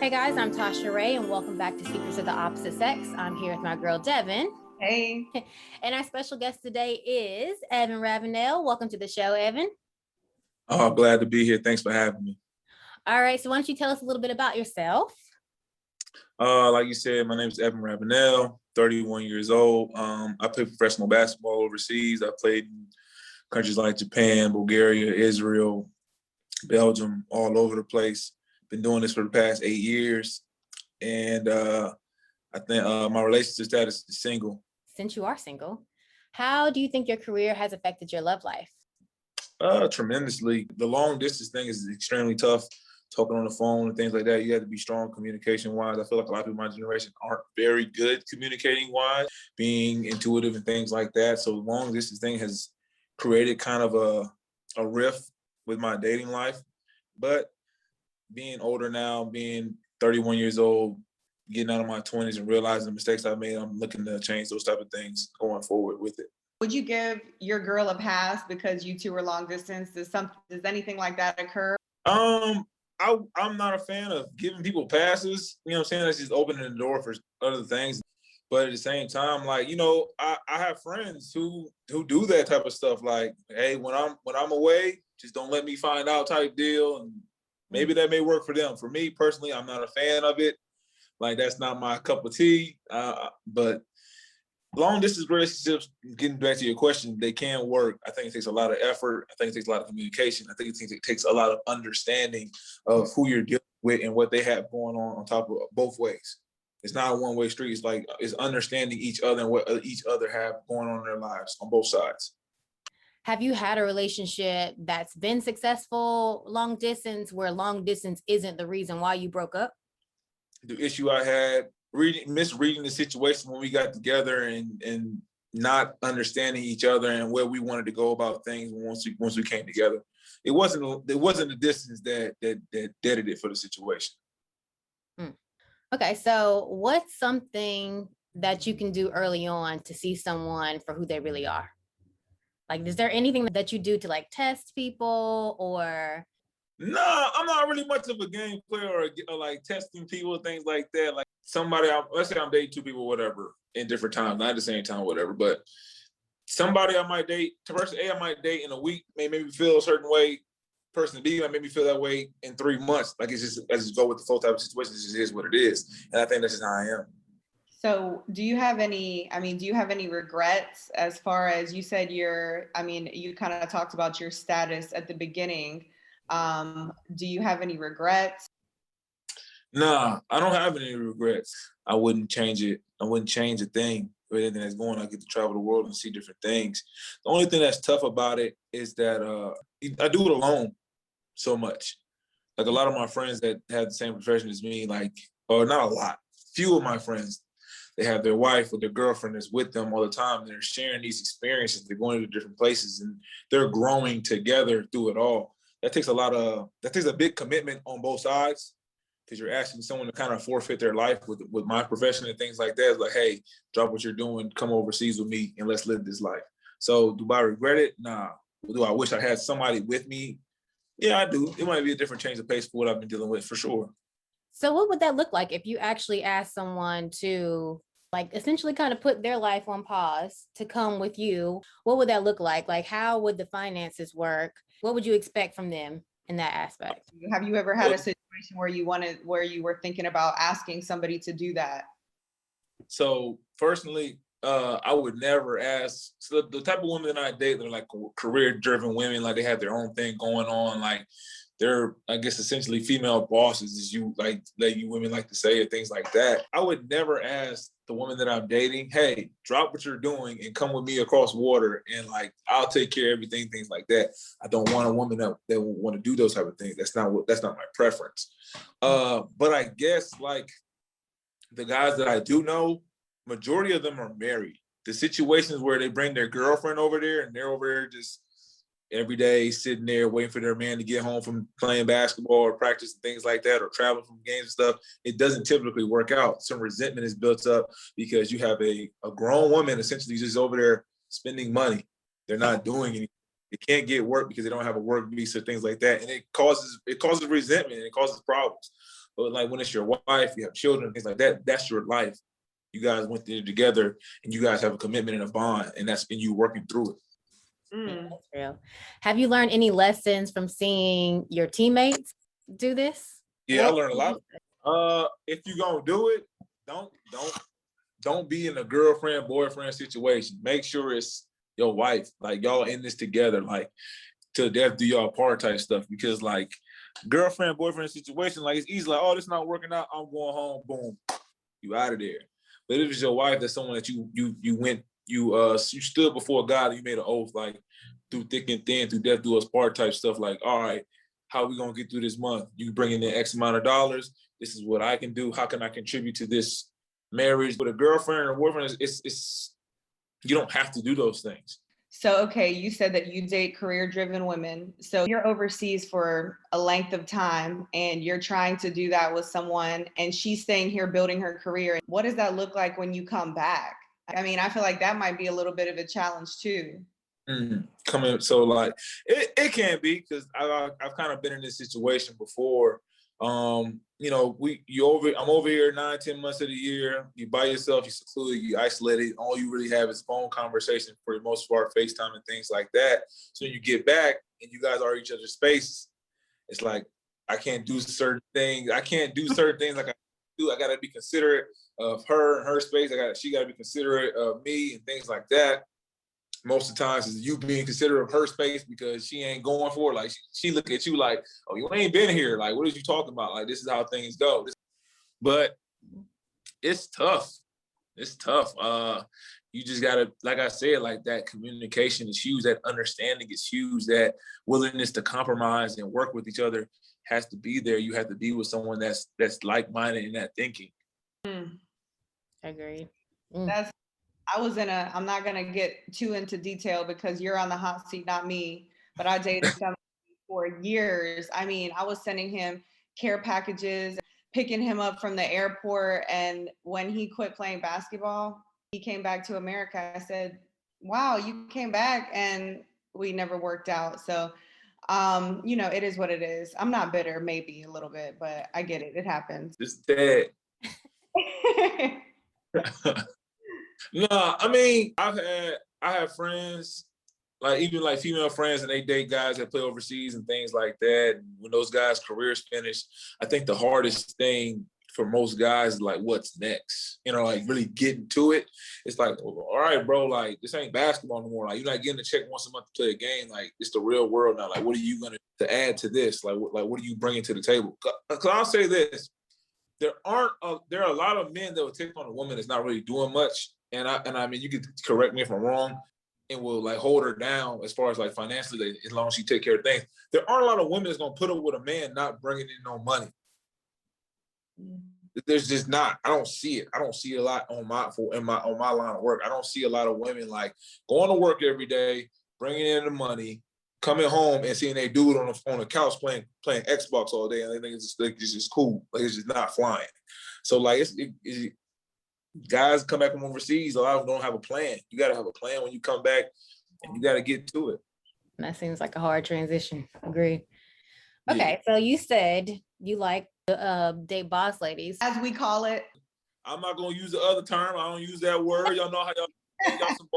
Hey guys, I'm Tasha Ray, and welcome back to Secrets of the Opposite Sex. I'm here with my girl, Devin. Hey. And our special guest today is Evan Ravenel. Welcome to the show, Evan. Oh, glad to be here. Thanks for having me. All right, so why don't you tell us a little bit about yourself? Like you said, my name is Evan Ravenel, 31 years old. I play professional basketball overseas. I played in countries like Japan, Bulgaria, Israel, Belgium, all over the place. Been doing this for the past 8 years. And I think my relationship status is single. Since you are single, how do you think your career has affected your love life? Tremendously. The long distance thing is extremely tough. Talking on the phone and things like that, you have to be strong communication-wise. I feel like a lot of people in my generation aren't very good communicating-wise, being intuitive and things like that. So the long distance thing has created kind of a rift with my dating life. But being older now, being 31 years old, getting out of my 20s and realizing the mistakes I've made, I'm looking to change those type of things going forward with it. Would you give your girl a pass because you two were long distance? Does anything like that occur? I'm not a fan of giving people passes. You know what I'm saying? That's just opening the door for other things. But at the same time, like, you know, I have friends who do that type of stuff. Like, hey, when I'm away, just don't let me find out type deal. And maybe that may work for them. For me personally, I'm not a fan of it. Like, that's not my cup of tea. But long distance relationships, getting back to your question, they can work. I think it takes a lot of effort. I think it takes a lot of communication. I think it takes a lot of understanding of who you're dealing with and what they have going on top of both ways. It's not a one-way street. It's like, it's understanding each other and what each other have going on in their lives on both sides. Have you had a relationship that's been successful long distance, where long distance isn't the reason why you broke up? The issue I had, misreading the situation when we got together and not understanding each other and where we wanted to go about things once we came together. It wasn't the distance that deaded it for the situation. Okay, so what's something that you can do early on to see someone for who they really are? Like, is there anything that you do to like test people or? No, I'm not really much of a game player or like testing people, things like that. Like let's say I'm dating two people, whatever, in different times, not at the same time, whatever. But somebody I might date, person A I might date in a week, may make me feel a certain way. Person B might make me feel that way in 3 months. Like, it's just, I just go with the flow type of situation. It just is what it is. And I think that's just how I am. So do you have any regrets as far as you said you kind of talked about your status at the beginning. Do you have any regrets? Nah, I don't have any regrets. I wouldn't change it. I wouldn't change a thing or anything that's going on. I get to travel the world and see different things. The only thing that's tough about it is that I do it alone so much. Like, a lot of my friends that have the same profession as me, like, or not a lot, few of my friends, they have their wife or their girlfriend that's with them all the time. They're sharing these experiences. They're going to different places and they're growing together through it all. That takes a big commitment on both sides, because you're asking someone to kind of forfeit their life with my profession and things like that. It's like, hey, drop what you're doing, come overseas with me, and let's live this life. So do I regret it? Nah. Do I wish I had somebody with me? Yeah, I do. It might be a different change of pace for what I've been dealing with, for sure. So what would that look like if you actually asked someone to like essentially kind of put their life on pause to come with you? What would that look like? Like, how would the finances work? What would you expect from them in that aspect? Have you ever had a situation where you were thinking about asking somebody to do that? So personally, I would never ask. So the type of women that I date, they're like career-driven women, like they have their own thing going on, like they're, I guess, essentially female bosses, as you women like to say, or things like that. I would never ask the woman that I'm dating, hey, drop what you're doing and come with me across water, and like, I'll take care of everything, things like that. I don't want a woman that will want to do those type of things. That's not my preference. But I guess, like, the guys that I do know, majority of them are married. The situations where they bring their girlfriend over there and they're over there just every day sitting there waiting for their man to get home from playing basketball or practice and things like that, or traveling from games and stuff, it doesn't typically work out. Some resentment is built up because you have a grown woman essentially just over there spending money. They're not doing anything. They can't get work because they don't have a work visa, things like that. And it causes resentment and it causes problems. But like when it's your wife, you have children, things like that, that's your life. You guys went there together and you guys have a commitment and a bond, and that's been you working through it. That's real. Have you learned any lessons from seeing your teammates do this? Yeah, I learned a lot. If you're gonna do it, don't be in a girlfriend, boyfriend situation. Make sure it's your wife. Like y'all in this together, like till death do y'all part type stuff. Because like girlfriend, boyfriend situation, like it's easy, like, oh, this not working out, I'm going home, boom, you out of there. But if it's your wife, that's someone that you stood before God, you made an oath, like through thick and thin, through death do us part type stuff, like, all right, how are we gonna get through this month? You bring in X amount of dollars, this is what I can do, how can I contribute to this marriage? With a girlfriend or boyfriend, it's you don't have to do those things. So, okay, you said that you date career-driven women. So you're overseas for a length of time and you're trying to do that with someone and she's staying here building her career. What does that look like when you come back? I mean, I feel like that might be a little bit of a challenge too. So like it can be, because I've kind of been in this situation before. You know, I'm over here 9-10 months of the year. You by yourself, you secluded, you isolated. All you really have is phone conversation for the most part, FaceTime and things like that. So when you get back and you guys are each other's space, it's like I can't do certain things. I can't do certain things like I do. I gotta be considerate of her and her space. She gotta be considerate of me and things like that. Most of the times is you being considerate of her space because she ain't going for it. Like she look at you like, oh, you ain't been here. Like, what are you talking about? Like, this is how things go. But it's tough. It's tough. You just gotta, like I said, like that communication is huge. That understanding is huge. That willingness to compromise and work with each other has to be there. You have to be with someone that's like-minded in that thinking. Agreed. I'm not gonna get too into detail because you're on the hot seat, not me, but I dated someone for years. I mean, I was sending him care packages, picking him up from the airport. And when he quit playing basketball, he came back to America. I said, wow, you came back, and we never worked out. So, you know, it is what it is. I'm not bitter, maybe a little bit, but I get it. It happens. It's dead. No, I mean, I have friends, like even like female friends, and they date guys that play overseas and things like that. And when those guys' careers finish, I think the hardest thing for most guys is like, what's next? You know, like really getting to it. It's like, all right, bro, like this ain't basketball no more. Like you're not getting a check once a month to play a game. Like it's the real world now. Like what are you gonna to add to this? Like what are you bringing to the table? Because I'll say this. There are a lot of men that will take on a woman that's not really doing much. And I mean, you could correct me if I'm wrong, and will like hold her down as far as like financially, like, as long as she take care of things. There aren't a lot of women that's gonna put up with a man not bringing in no money. There's just not. I don't see it. I don't see a lot on my line of work. I don't see a lot of women like going to work every day, bringing in the money, coming home and seeing they dude on the couch playing Xbox all day, and they think it's just cool. Like it's just not flying. So like it's guys come back from overseas, a lot of them don't have a plan. You got to have a plan when you come back, and you got to get to it. That seems like a hard transition. Agreed. Okay, yeah. So you said you like to date boss ladies, as we call it. I'm not gonna use the other term. I don't use that word. Y'all know how y'all some,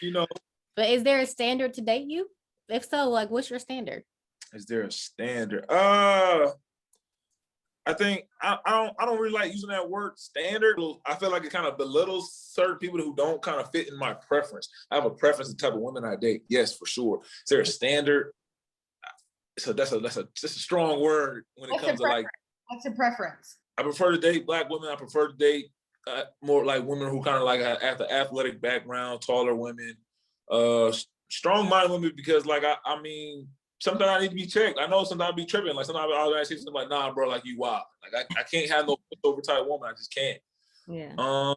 you know. But is there a standard to date you? If so, like, what's your standard? Is there a standard? I think I don't really like using that word standard. I feel like it kind of belittles certain people who don't kind of fit in my preference. I have a preference the type of women I date. Yes, for sure. Is there a standard? So that's a strong word when it comes to like. What's your preference? I prefer to date Black women. I prefer to date more like women who kind of like have the athletic background, taller women, strong-minded women, because like I mean. Sometimes I need to be checked. I know sometimes I be tripping. Like sometimes I'll say something like, nah, bro, like you wild. Like I can't have no over type woman. I just can't. Yeah.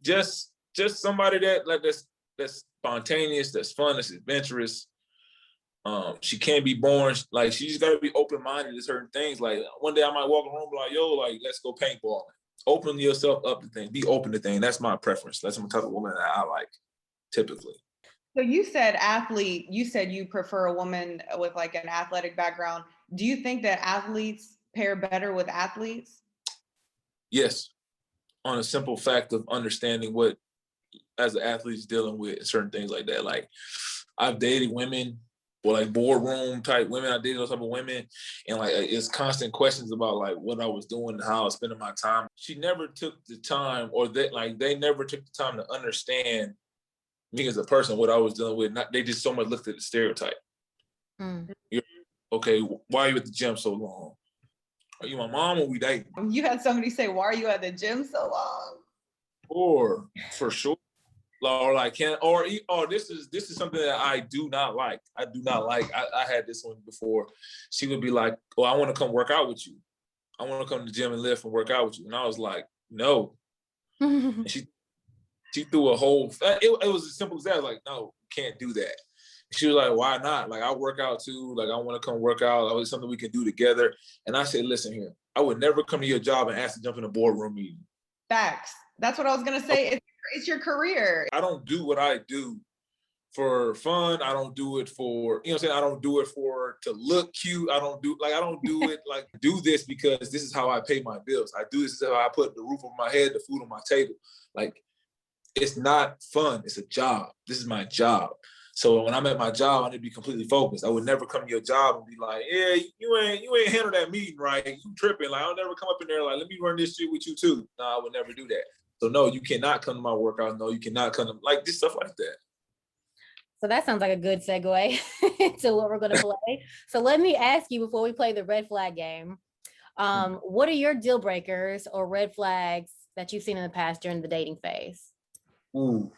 Just somebody that like that's spontaneous, that's fun, that's adventurous. She can't be boring. Like she just gotta be open-minded to certain things. Like one day I might walk around and be like, yo, like let's go paintballing. Open yourself up to things. Be open to things. That's my preference. That's the type of woman that I like, typically. So you said athlete, you said you prefer a woman with like an athletic background. Do you think that athletes pair better with athletes? Yes, on a simple fact of understanding what as an athlete's dealing with certain things like that. Like I've dated women or like boardroom type women. I dated those type of women, and like it's constant questions about like what I was doing and how I was spending my time. She never took the time, or they never took the time to understand me as a person, what I was dealing with. Not they just so much looked at the stereotype. Mm. You're, okay, why are you at the gym so long? Are you my mom or we dating? You had somebody say, "Why are you at the gym so long?" Or for sure. Or like this is something that I do not like. I do not like. I had this one before. She would be like, "Oh, I want to come work out with you. I want to come to the gym and lift and work out with you." And I was like, "No." And she threw a whole. It was as simple as that. I was like, "No, can't do that." She was like, "Why not? Like I work out too. Like I want to come work out. It's something we can do together." And I said, "Listen here. I would never come to your job and ask to jump in a boardroom meeting." Facts. That's what I was gonna say. It's your career. I don't do what I do for fun. I don't do it for, you know what I'm saying? I don't do it for to look cute. I don't do it like do this because this is how I pay my bills. I do this is how I put the roof over my head, the food on my table. Like it's not fun. It's a job. This is my job. So when I'm at my job, I need to be completely focused. I would never come to your job and be like, "Yeah, you ain't handle that meeting right. You tripping." Like I'll never come up in there like, "Let me run this shit with you too." No, I would never do that. So no, you cannot come to my workout. No, you cannot come to like this stuff like that. So that sounds like a good segue to what we're going to play. So let me ask you before we play the red flag game. What are your deal breakers or red flags that you've seen in the past during the dating phase? Ooh,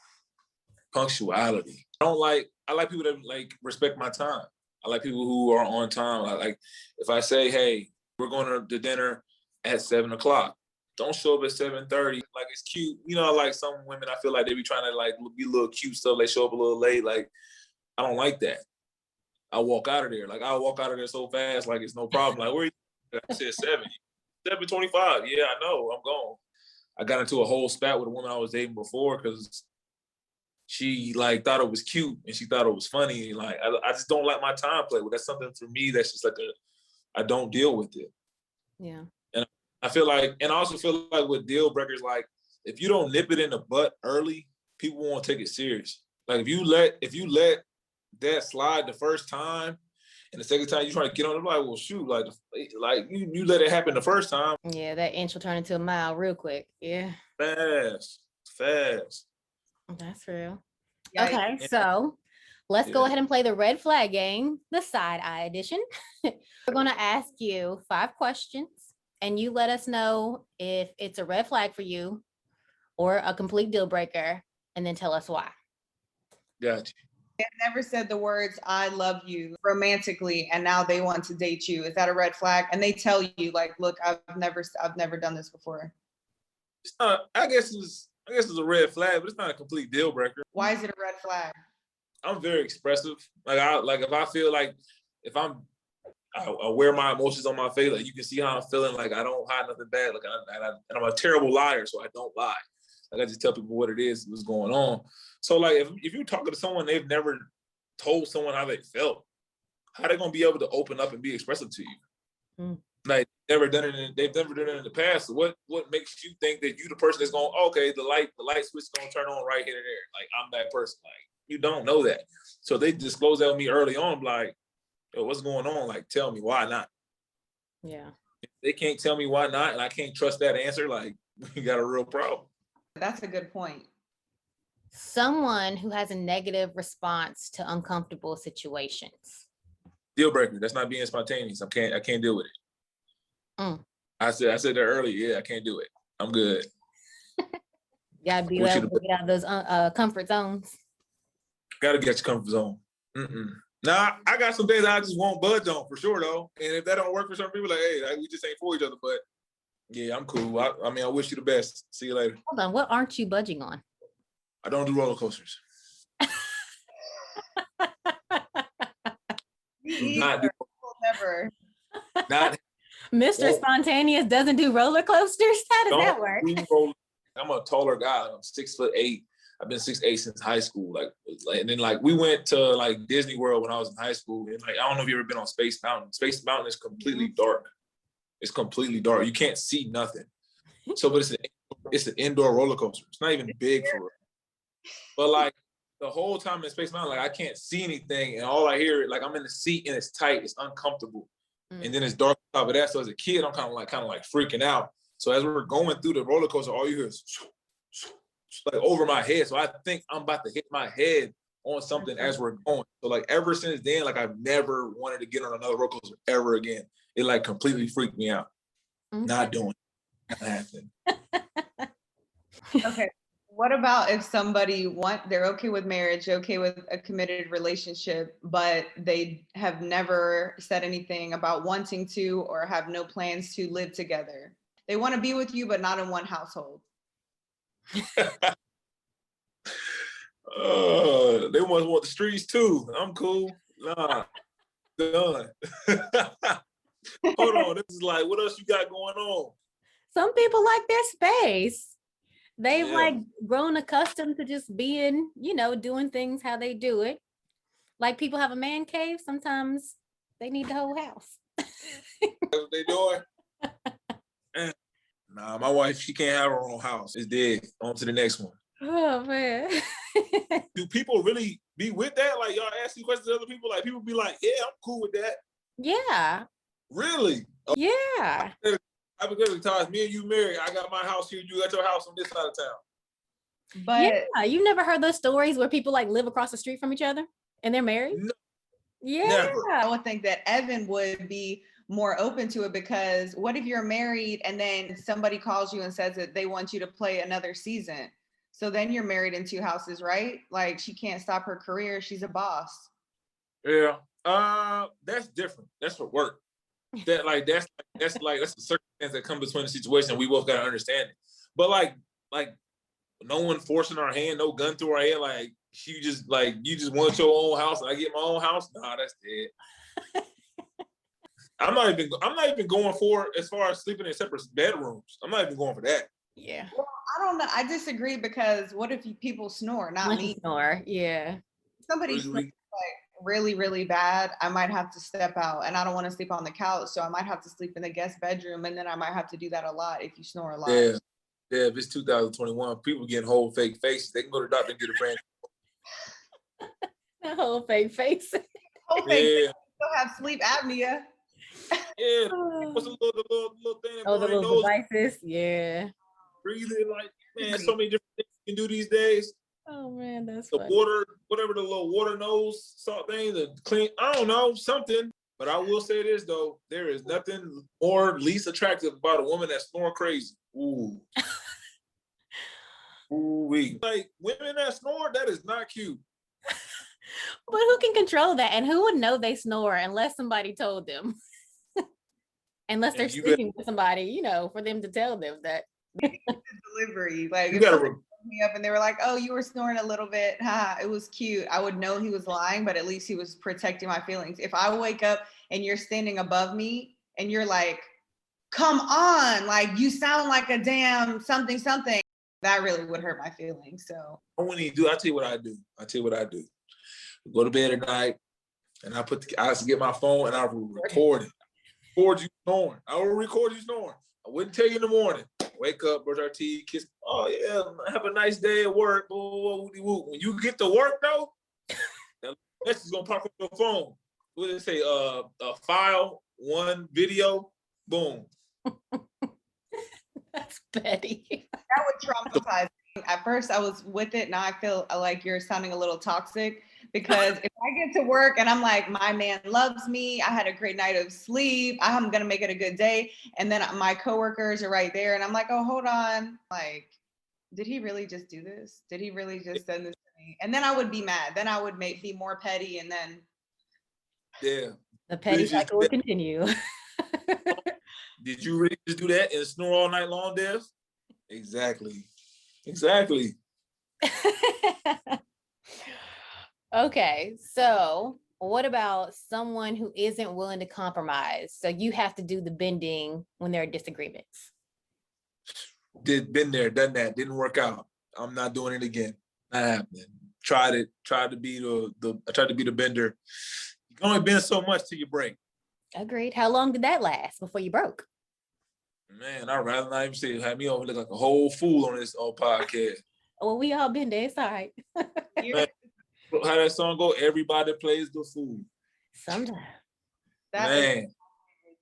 punctuality. I like people that like respect my time. I like people who are on time. I like if I say, "Hey, we're going to dinner at 7:00." Don't show up at 7:30. Like it's cute. You know, like some women, I feel like they be trying to like be a little cute stuff. They show up a little late. Like I don't like that. I walk out of there. Like I walk out of there so fast, like it's no problem. Like where you? I said 7:25. Yeah, I know. I'm gone. I got into a whole spat with a woman I was dating before because she like thought it was cute and she thought it was funny. Like I just don't like my time play. Well, that's something for me that's just like I don't deal with it. Yeah. And I feel like, and I also feel like with deal breakers, like if you don't nip it in the butt early, people won't take it serious. Like if you let that slide the first time, and the second time you try to get on it, like, well, shoot, like you let it happen the first time. Yeah, that inch will turn into a mile real quick. Yeah. Fast. That's real. Yikes. Okay, so let's go ahead and play the red flag game, the side eye edition. We're going to ask you 5 questions, and you let us know if it's a red flag for you or a complete deal breaker, and then tell us why. Gotcha. They've never said the words "I love you" romantically, and now they want to date you. Is that a red flag? And they tell you, like, "Look, I've never done this before." It's not. I guess it's a red flag, but it's not a complete deal breaker. Why is it a red flag? I'm very expressive. Like if I feel like if I wear my emotions on my face, like you can see how I'm feeling. Like I don't hide nothing bad. Like and I'm a terrible liar, so I don't lie. Like I just tell people what it is, what's going on. So like if you're talking to someone, they've never told someone how they felt, how they gonna be able to open up and be expressive to you? Mm. Like they've never done it in the past. So what makes you think that you the person that's going, okay, the light switch is gonna turn on right here and there? Like I'm that person. Like you don't know that. So they disclose that with me early on, like, yo, what's going on? Like tell me why not? Yeah. If they can't tell me why not, and I can't trust that answer, like we got a real problem. That's a good point. Someone who has a negative response to uncomfortable situations. Deal breaker. That's not being spontaneous. I can't deal with it. Mm. I said that earlier. Yeah, I can't do it. I'm good. Gotta be able to get out of those comfort zones. Gotta get your comfort zone. Now I got some days I just won't budge on for sure though. And if that don't work for some people, like, hey, we just ain't for each other. But yeah, I'm cool. I mean, I wish you the best. See you later. Hold on, what aren't you budging on? I don't do roller coasters. Never. Not Mr. Spontaneous doesn't do roller coasters? How does that work? I'm a taller guy. I'm 6'8". I've been 6'8" since high school. And then like we went to like Disney World when I was in high school. And like, I don't know if you've ever been on Space Mountain. Space Mountain is completely dark. It's completely dark. You can't see nothing. So, but it's an indoor roller coaster. It's not even big for real. But like the whole time in Space Mountain, like I can't see anything. And all I hear, like I'm in the seat and it's tight, it's uncomfortable. And then it's dark on top of that. So as a kid, I'm kind of like freaking out. So as we're going through the roller coaster, all you hear is like over my head. So I think I'm about to hit my head on something as we're going. So like ever since then, like I've never wanted to get on another roller coaster ever again. It like completely freaked me out. Not doing it. Not happening. Okay. What about if somebody they're okay with marriage, okay with a committed relationship, but they have never said anything about wanting to or have no plans to live together? They want to be with you, but not in one household. They must want the streets too. I'm cool. Nah, done. Hold on. This is like, what else you got going on? Some people like their space. They've like grown accustomed to just being, doing things how they do it. Like people have a man cave. Sometimes they need the whole house. That's what they doing? Nah, my wife, she can't have her own house. It's dead. On to the next one. Oh man. Do people really be with that? Like y'all asking questions to other people? Like people be like, yeah, I'm cool with that. Yeah. Really? Yeah. Hypothetically, Taj, me and you married. I got my house here. You got your house on this side of town. But yeah, you've never heard those stories where people like live across the street from each other and they're married? No, yeah. Never. I would think that Evan would be more open to it, because what if you're married and then somebody calls you and says that they want you to play another season? So then you're married in two houses, right? Like she can't stop her career. She's a boss. Yeah. That's different. That's for work. That's a circumstance that comes between the situation. We both gotta understand it. But like no one forcing our hand, no gun through our head. Like you just want your own house and I get my own house. Nah, that's dead. I'm not even going for as far as sleeping in separate bedrooms. I'm not even going for that. Yeah. Well, I don't know. I disagree, because what if people snore? Not me. Snore. Yeah. Somebody snores like really, really bad. I might have to step out, and I don't want to sleep on the couch, so I might have to sleep in the guest bedroom, and then I might have to do that a lot if you snore a lot. Yeah. If it's 2021, people getting whole fake faces. They can go to the doctor and get a brand. A whole fake face. Whole fake face. Still have sleep apnea. Yeah, what's the little thing? The little devices. Yeah. Breathing, like, man, so many different things you can do these days. Oh man, that's the funny. Water, whatever the little water nose salt thing, the clean. I don't know, something. But I will say this though, there is nothing more least attractive about a woman that snore crazy. Ooh. Ooh-wee. Like women that snore, that is not cute. But who can control that? And who would know they snore unless somebody told them? Unless they're sleeping with somebody, for them to tell them that. Delivery, like you gotta me up and they were like, "Oh, you were snoring a little bit. It was cute." I would know he was lying, but at least he was protecting my feelings. If I wake up and you're standing above me and you're like, "Come on, like you sound like a damn something," that really would hurt my feelings. So I wouldn't even do. I tell you what I do. Go to bed at night, and I get my phone and I will record it. Record you snoring. I will record you snoring. I wouldn't tell you in the morning. Wake up, brush our teeth, kiss. Oh yeah, have a nice day at work. When you get to work though, that message is gonna pop up on your phone. What did it say? A file, one video, boom. That's petty. That would traumatize me. At first I was with it. Now I feel like you're sounding a little toxic, because if I get to work and I'm like, my man loves me, I had a great night of sleep, I'm gonna make it a good day, and then my coworkers are right there and I'm like, oh, hold on, like, did he really just do this? Did he really just send this to me? And then I would be mad. Then I would be more petty, and then the petty cycle would continue. Did you really just do that and snore all night long, Dev? Exactly. Okay, so what about someone who isn't willing to compromise? So you have to do the bending when there are disagreements. Been there, done that, didn't work out. I'm not doing it again. Not happening. Tried to be I tried to be the bender. You can only bend so much till you break. Agreed. How long did that last before you broke? Man, I'd rather not even say it. Have me over look like a whole fool on this podcast. Well, we all been there. It's all right. Man, how that song go? Everybody plays the fool. Sometimes. Man.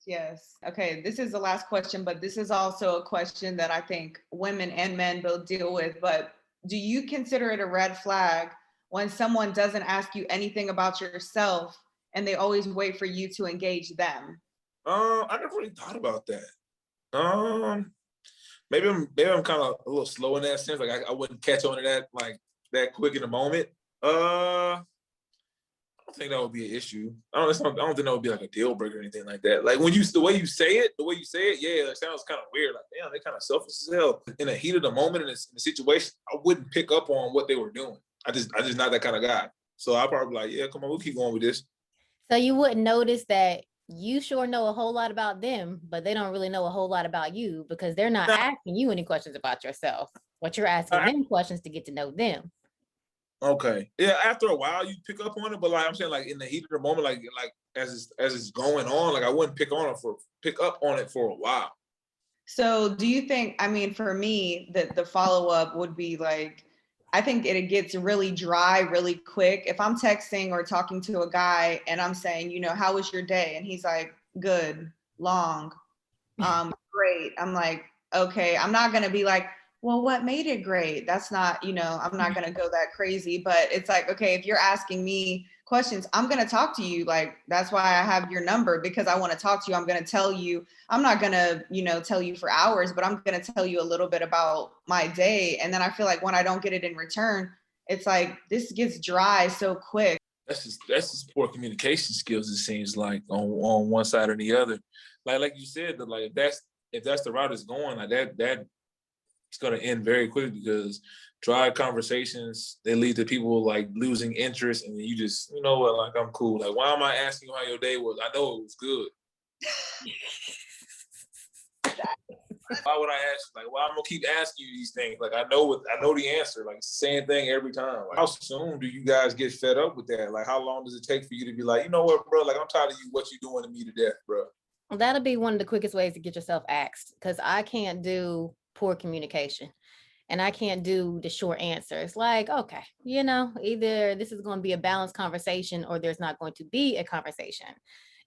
Yes. Okay. This is the last question, but this is also a question that I think women and men both deal with. But do you consider it a red flag when someone doesn't ask you anything about yourself and they always wait for you to engage them? I never really thought about that. Maybe I'm kind of a little slow in that sense. Like I wouldn't catch on to that like that quick in the moment. I don't think that would be an issue. I don't think that would be like a deal breaker or anything like that. Like the way you say it, yeah, it sounds kind of weird. Like, damn, they're kind of selfish as hell. In the heat of the moment in the situation, I wouldn't pick up on what they were doing. I just not that kind of guy. So I'll probably be like, yeah, come on, we'll keep going with this. So you wouldn't notice that you sure know a whole lot about them, but they don't really know a whole lot about you because they're not asking you any questions about yourself. But you're asking them questions to get to know them. Okay. Yeah, after a while you pick up on it, but like I'm saying, like in the heat of the moment, like as it's going on, like I wouldn't pick up on it for a while. So do you think, I mean, for me, the follow-up would be like, I think it gets really dry really quick. If I'm texting or talking to a guy and I'm saying, you know, how was your day? And he's like, good, long, great. I'm like, okay, I'm not gonna be like, well, what made it great? That's not, you know, I'm not gonna go that crazy, but it's like, okay, if you're asking me questions, I'm gonna talk to you. Like, that's why I have your number, because I want to talk to you. I'm gonna tell you, I'm not gonna, you know, tell you for hours, but I'm gonna tell you a little bit about my day. And then I feel like when I don't get it in return, it's like this gets dry so quick. That's just poor communication skills, it seems like, on one side or the other. Like you said, that like if that's the route it's going, like that it's gonna end very quickly, because dry conversations, they lead to people like losing interest, and you just, you know what, like, I'm cool. Like, why am I asking you how your day was? I know it was good. Why would I ask? Like, why I'm gonna keep asking you these things? Like, I know the answer. Like, same thing every time. Like, how soon do you guys get fed up with that? Like, how long does it take for you to be like, you know what, bro? Like, I'm tired of you. What you doing to me to death, bro? That'll be one of the quickest ways to get yourself axed, because I can't do poor communication and I can't do the short answers. Like, okay, you know, either this is going to be a balanced conversation or there's not going to be a conversation.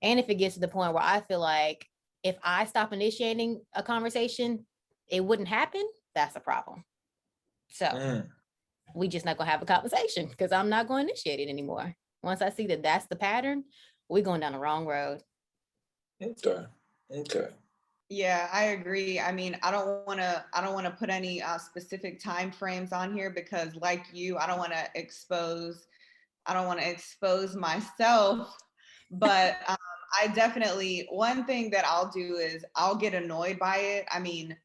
And if it gets to the point where I feel like if I stop initiating a conversation, it wouldn't happen, that's a problem. So we just not gonna have a conversation because I'm not going to initiate it anymore. Once I see that that's the pattern, we're going down the wrong road. Okay. Yeah, I agree. I mean, I don't want to put any specific time frames on here because, like you, I don't want to expose myself. But I definitely, one thing that I'll do is I'll get annoyed by it. I mean,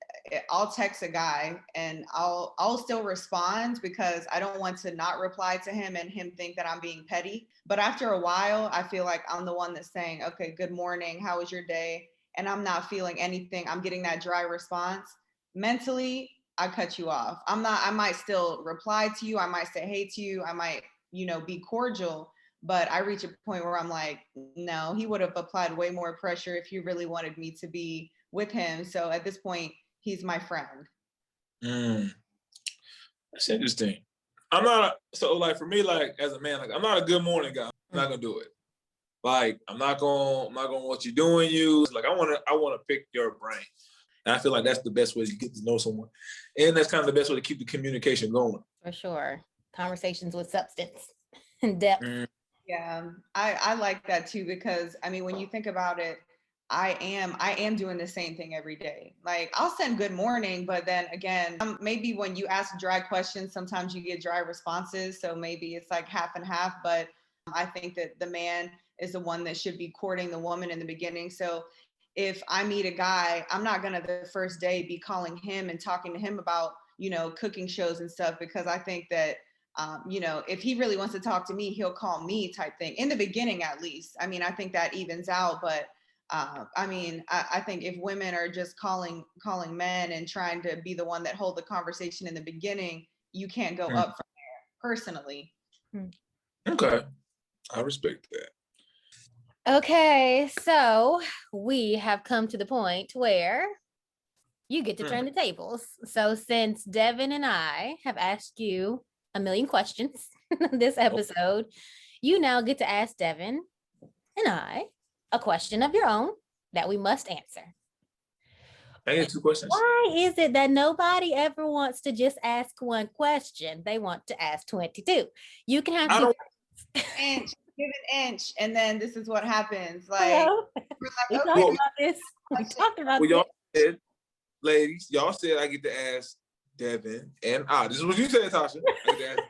I'll text a guy and I'll still respond because I don't want to not reply to him and him think that I'm being petty. But after a while, I feel like I'm the one that's saying, okay, good morning, how was your day? And I'm not feeling anything. I'm getting that dry response. Mentally, I cut you off. I might still reply to you. I might say hey to you. I might, be cordial, but I reach a point where I'm like, no, he would have applied way more pressure if he really wanted me to be with him. So at this point, he's my friend. That's interesting. Like, for me, like, as a man, like, I'm not a good morning guy. I'm not gonna do it. Like, I'm not gonna want you doing you. Like, I wanna pick your brain. And I feel like that's the best way to get to know someone. And that's kind of the best way to keep the communication going. For sure. Conversations with substance and depth. Yeah, I like that too, because I mean, when you think about it, I am doing the same thing every day. Like, I'll send good morning, but then again, maybe when you ask dry questions, sometimes you get dry responses. So maybe it's like half and half, but I think that the man is the one that should be courting the woman in the beginning. So if I meet a guy, I'm not gonna the first day be calling him and talking to him about, cooking shows and stuff, because I think that if he really wants to talk to me, he'll call me type thing in the beginning, at least. I mean, I think that evens out, but I think if women are just calling men and trying to be the one that hold the conversation in the beginning, you can't go up from personally. Okay, I respect that. Okay, so we have come to the point where you get to turn the tables. So since Devin and I have asked you a million questions this episode, you now get to ask Devin and I a question of your own that we must answer. I get 2 questions. Why is it that nobody ever wants to just ask one question? They want to ask 22. You can have two. Inch, give an inch, and then this is what happens. Like, Hello? we're We like, talked okay, about this. We talked about Well, this. y'all said, ladies, y'all said I get to ask Devin and I. This is what you said, Tasha. I get to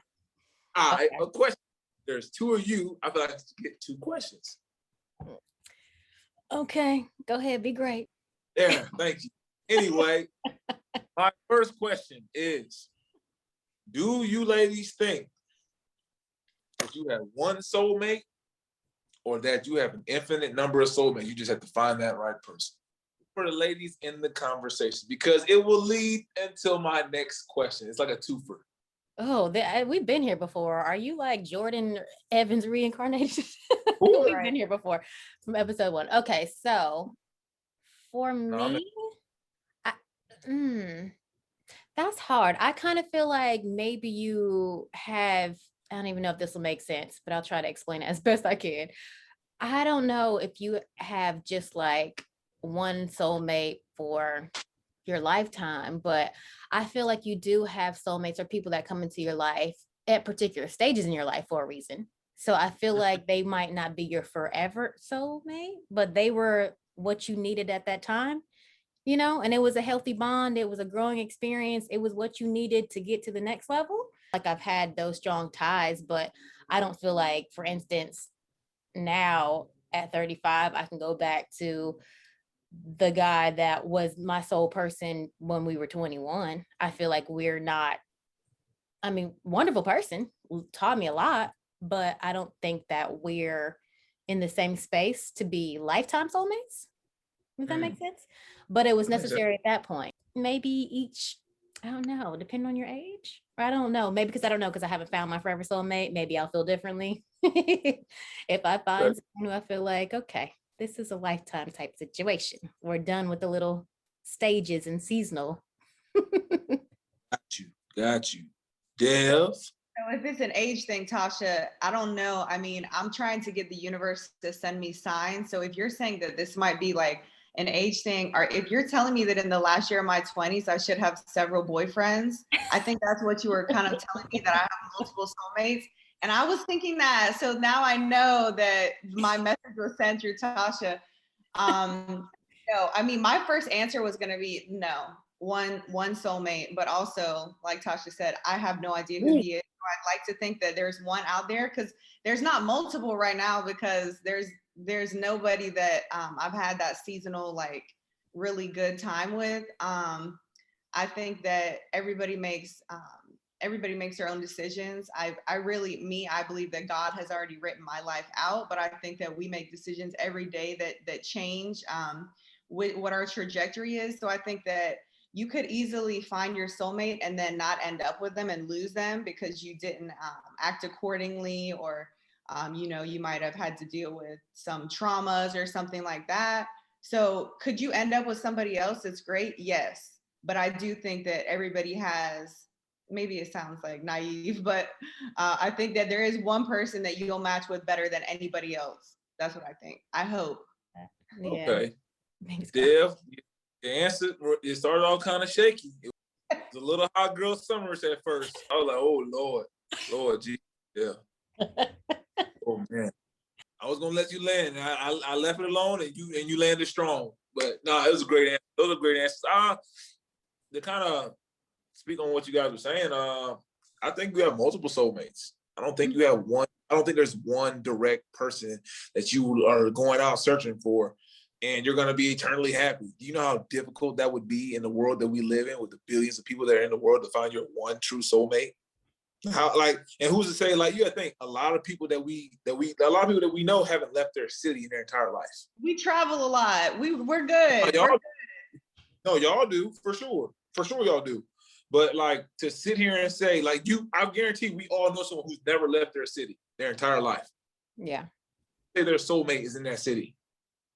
ask I a question. There's 2 of you. I feel like I get 2 questions. Okay, go ahead. Be great. Yeah, thank you. Anyway, my first question is, do you ladies think that you have one soulmate or that you have an infinite number of soulmates? You just have to find that right person. For the ladies in the conversation, because it will lead until my next question. It's like a twofer. Oh, we've been here before. Are you like Jordan Evans reincarnated? Ooh, We've been here before from episode 1. Okay, so for me, that's hard. I kind of feel like maybe you have, I don't even know if this will make sense, but I'll try to explain it as best I can. I don't know if you have just like one soulmate for your lifetime, but I feel like you do have soulmates or people that come into your life at particular stages in your life for a reason. So I feel like they might not be your forever soulmate, but they were what you needed at that time, you know, and it was a healthy bond. It was a growing experience. It was what you needed to get to the next level. Like I've had those strong ties, but I don't feel like, for instance, now at 35, I can go back to the guy that was my soul person when we were 21. I feel like we're not, I mean, wonderful person, taught me a lot, but I don't think that we're in the same space to be lifetime soulmates. Does that make sense? But it was necessary at that point. Maybe each, I don't know, depending on your age. Or I don't know. Maybe because I don't know, because I haven't found my forever soulmate. Maybe I'll feel differently. If I find someone who I feel like, okay, this is a lifetime type situation. We're done with the little stages and seasonal. Got you. Dev? So if it's an age thing, Tasha, I don't know. I mean, I'm trying to get the universe to send me signs. So if you're saying that this might be like an age thing, or if you're telling me that in the last year of my 20s, I should have several boyfriends, I think that's what you were kind of telling me, that I have multiple soulmates. And I was thinking that. So now I know that my message was sent through Tasha. No, I mean, my first answer was going to be no, one soulmate, but also, like Tasha said, I have no idea who he is. I'd like to think that there's one out there, because there's not multiple right now, because there's nobody that I've had that seasonal, like, really good time with. I think that everybody makes their own decisions. I believe that God has already written my life out, but I think that we make decisions every day that change with what our trajectory is. So I think that you could easily find your soulmate and then not end up with them and lose them because you didn't act accordingly, or you might have had to deal with some traumas or something like that. So could you end up with somebody else that's great? Yes. But I do think that everybody has, maybe it sounds like naive, but I think that there is one person that you'll match with better than anybody else. That's what I think. I hope. Yeah. Okay. Dev, the answer, it started off kind of shaky. It was a little hot girl summers at first. I was like, oh, Lord, gee, yeah. Oh, man. I was gonna let you land. I left it alone, and you landed strong. But no, it was a great answer. Those are great answers. To kind of speak on what you guys were saying, I think you have multiple soulmates. I don't think you have one. I don't think there's one direct person that you are going out searching for, and you're gonna be eternally happy. Do you know how difficult that would be in the world that we live in, with the billions of people that are in the world, to find your one true soulmate? How, like, and who's to say, like, you gotta think, a lot of people that we know haven't left their city in their entire lives. We travel a lot. We're good. No, y'all do, for sure. For sure y'all do. But like to sit here and say, like I guarantee we all know someone who's never left their city their entire life. Yeah. Say their soulmate is in that city.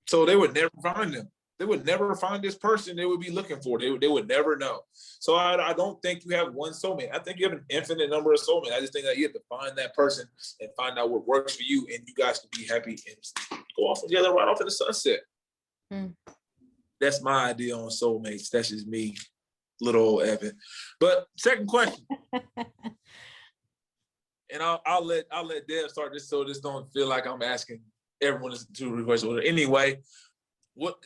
So they would never find them. They would never find this person they would be looking for. They would never know. So I don't think you have one soulmate. I think you have an infinite number of soulmates. I just think that you have to find that person and find out what works for you, and you guys can be happy and go off together right off in the sunset. Mm. That's my idea on soulmates. That's just me, little old Evan. But second question, and I'll let Dev start this so this don't feel like I'm asking everyone to request order. Anyway,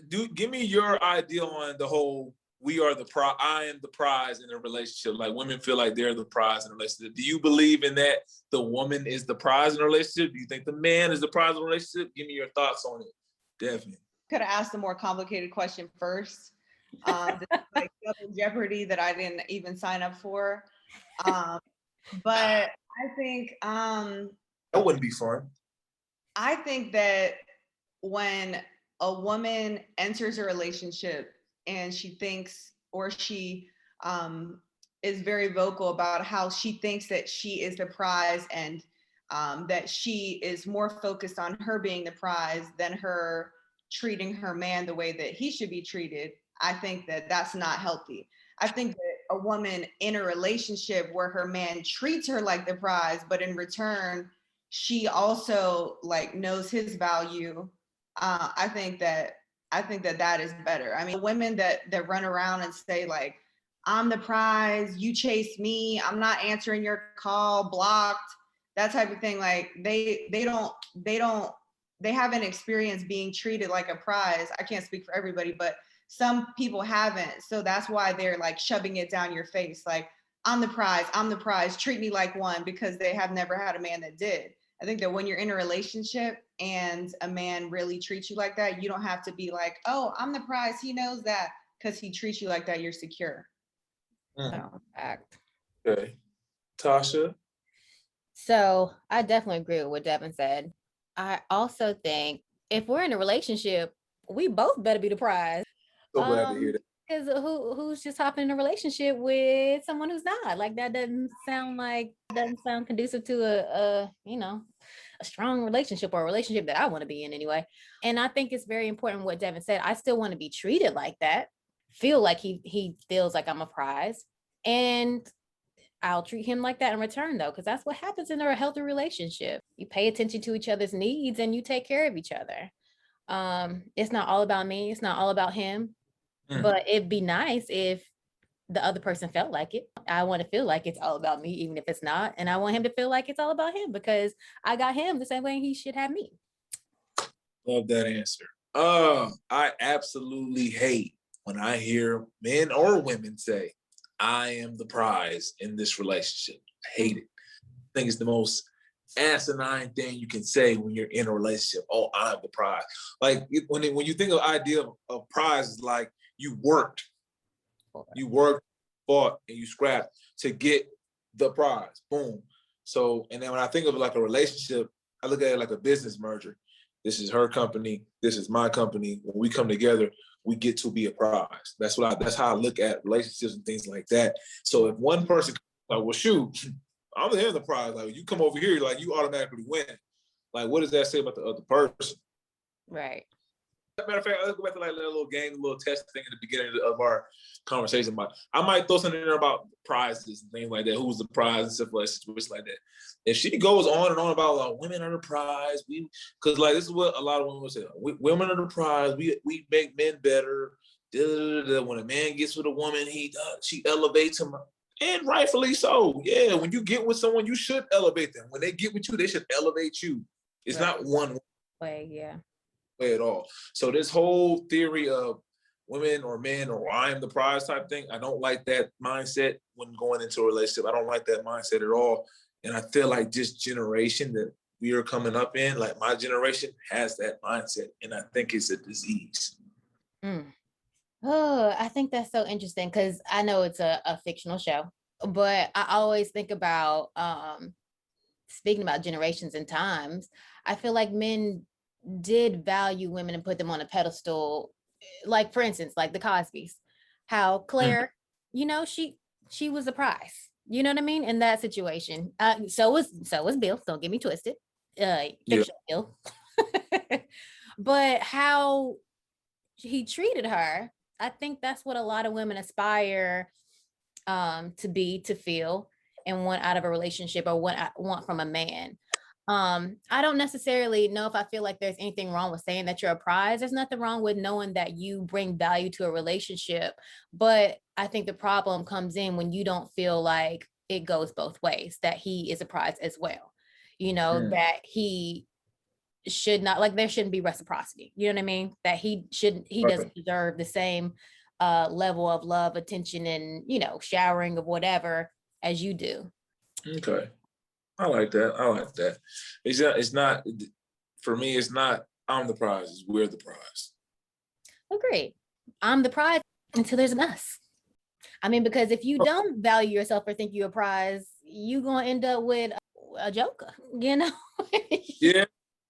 give me your idea on the whole I am the prize in a relationship. Like women feel like they're the prize in a relationship. Do you believe in that the woman is the prize in a relationship? Do you think the man is the prize in a relationship? Give me your thoughts on it. Definitely. Could have asked a more complicated question first. This is like double jeopardy that I didn't even sign up for. But I think that wouldn't be fun. I think that when a woman enters a relationship and she thinks, or she is very vocal about how she thinks that she is the prize, and that she is more focused on her being the prize than her treating her man the way that he should be treated, I think that that's not healthy. I think that a woman in a relationship where her man treats her like the prize, but in return, she also like knows his value. I think that that is better. I mean, women that run around and say like, I'm the prize, you chase me, I'm not answering your call, blocked, that type of thing. Like they haven't experienced being treated like a prize. I can't speak for everybody, but some people haven't. So that's why they're like shoving it down your face. Like, I'm the prize, treat me like one, because they have never had a man that did. I think that when you're in a relationship and a man really treats you like that, you don't have to be like, oh, I'm the prize, he knows that, because he treats you like that, you're secure. Fact. Okay. Tasha? So I definitely agree with what Devin said. I also think if we're in a relationship, we both better be the prize. So glad to hear that. Because who's just hopping in a relationship with someone who's not? Like that doesn't sound conducive to a strong relationship, or a relationship that I want to be in anyway. And I think it's very important what Devin said. I still want to be treated like that, feel like he feels like I'm a prize, and I'll treat him like that in return, though, because that's what happens in a healthy relationship. You pay attention to each other's needs and you take care of each other. It's not all about me. It's not all about him. But it'd be nice if the other person felt like it. I want to feel like it's all about me, even if it's not. And I want him to feel like it's all about him, because I got him the same way he should have me. Love that answer. I absolutely hate when I hear men or women say, I am the prize in this relationship. I hate it. I think it's the most asinine thing you can say when you're in a relationship. Oh, I'm the prize. Like when you think of the idea of prize, is like you worked, fought, and you scrapped to get the prize. Boom. So, and then when I think of like a relationship, I look at it like a business merger. This is her company. This is my company. When we come together, we get to be a prize. That's how I look at relationships and things like that. So if one person like, well, shoot, I'm the enterprise. Like you come over here, like you automatically win. Like, what does that say about the other person? Right. As a matter of fact, let's go back to like a little game, a little test thing at the beginning of our conversation. About I might throw something in there about prizes and things like that. Who's the prize and stuff like that. If she goes on and on about like women are the prize, because like this is what a lot of women will say. Women are the prize. We make men better. When a man gets with a woman, she elevates him. And rightfully so. Yeah, when you get with someone, you should elevate them. When they get with you, they should elevate you. It's not one way, yeah. Way at all. So this whole theory of women or men or I am the prize type thing, I don't like that mindset when going into a relationship. I don't like that mindset at all. And I feel like this generation that we are coming up in, like my generation, has that mindset. And I think it's a disease. Oh, I think that's so interesting, because I know it's a fictional show, but I always think about speaking about generations and times. I feel like men did value women and put them on a pedestal. Like, for instance, like the Cosbys, how Claire, she she was a prize. You know what I mean? In that situation. So was Bill. Don't get me twisted. Fictional Bill. But how he treated her, I think that's what a lot of women aspire to feel and want out of a relationship, or want from a man. I don't necessarily know if I feel like there's anything wrong with saying that you're a prize. There's nothing wrong with knowing that you bring value to a relationship. But I think the problem comes in when you don't feel like it goes both ways, that he is a prize as well. That he should not, like, there shouldn't be reciprocity. You know what I mean? That he doesn't deserve the same level of love, attention, and, showering of whatever as you do. Okay. I like that. It's not, for me, it's not I'm the prize, it's we're the prize. Agreed. I'm the prize until there's an us. I mean, because if you don't value yourself or think you're a prize, you're going to end up with a joker, Yeah.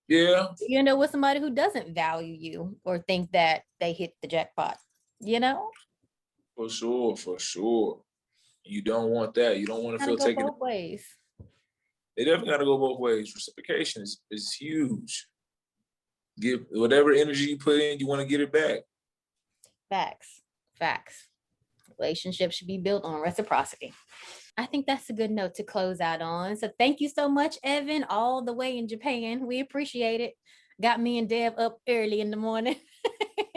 You end up with somebody who doesn't value you or think that they hit the jackpot, For sure. You don't want that. You don't want to feel taken both ways. They definitely got to go both ways. Reciprocation is huge. Give whatever energy you put in, you want to get it back. Facts. Relationships should be built on reciprocity. I think that's a good note to close out on. So thank you so much, Evan, all the way in Japan. We appreciate it. Got me and Dev up early in the morning.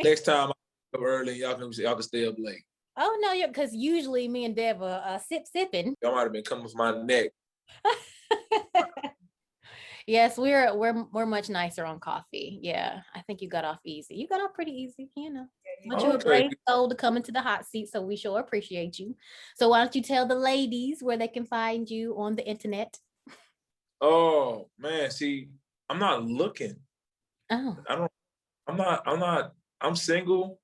Next time I'm up early, y'all can stay up late. Oh no, because usually me and Dev are sipping. Y'all might have been coming with my neck. Yes, we're much nicer on coffee. Yeah, I think you got off easy. You got off pretty easy, But you were brave soul to come into the hot seat, so we sure appreciate you. So why don't you tell the ladies where they can find you on the internet? Oh man, see, I'm not looking. Oh. I'm single,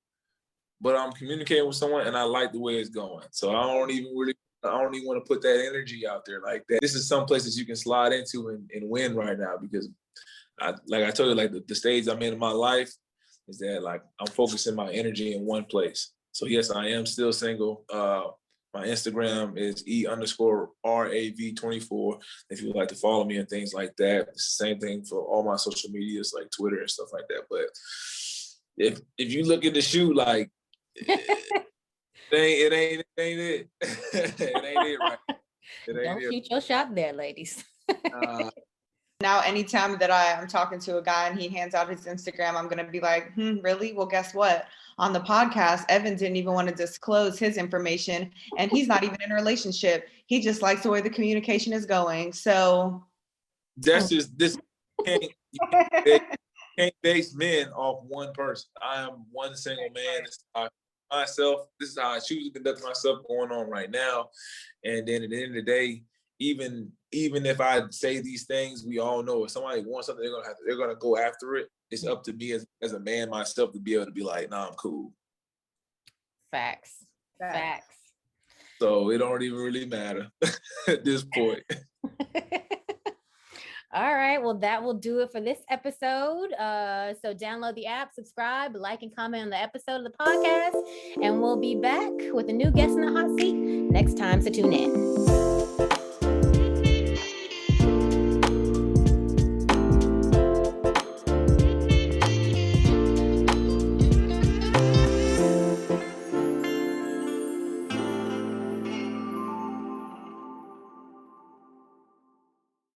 but I'm communicating with someone and I like the way it's going. So I don't even want to put that energy out there like that. This is some places you can slide into and win right now, because like I told you, like the stage I'm in my life is that, like, I'm focusing my energy in one place. So yes, I am still single. My Instagram is E_RAV24. If you would like to follow me and things like that. It's the same thing for all my social medias like Twitter and stuff like that. But if you look at the shoe, like, it ain't it. It ain't it, right? Don't shoot your shot there, ladies. Now, anytime that I'm talking to a guy and he hands out his Instagram, I'm going to be like, really? Well, guess what? On the podcast, Evan didn't even want to disclose his information, and he's not even in a relationship. He just likes the way the communication is going. So that's just this. You can't base men off one person. I am one single man. This is how I choose to conduct myself going on right now. And then at the end of the day, even if I say these things, we all know if somebody wants something, they're gonna go after it. It's up to me as a man myself to be able to be like, nah, I'm cool. Facts. So it don't even really matter at this point. All right, well, that will do it for this episode. So download the app, subscribe, like, and comment on the episode of the podcast, and we'll be back with a new guest in the hot seat next time, so tune in.